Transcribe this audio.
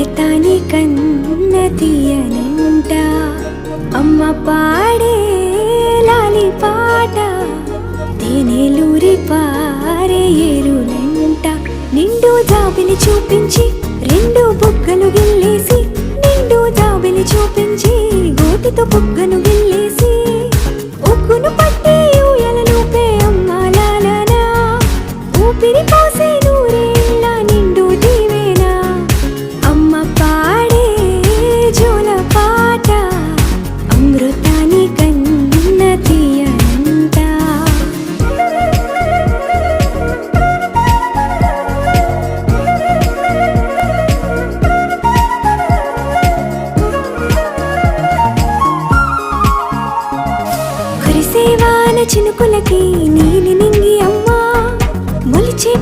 లేతాని కన్న తీయనంట అమ్మ పాడే లాలి పాట తేనెలూరి పారే ఏరులంట నిండు జాబిలి చూపించి రెండు బుగ్గలు గిల్లేసి నిండు జాబిలి చూపించి గోటితో బుగ్గను గిల్లేసి ఉగ్గును పట్టి ఊయల లూపే అమ్మ లాలనా ఊపిరి పోసే నూరే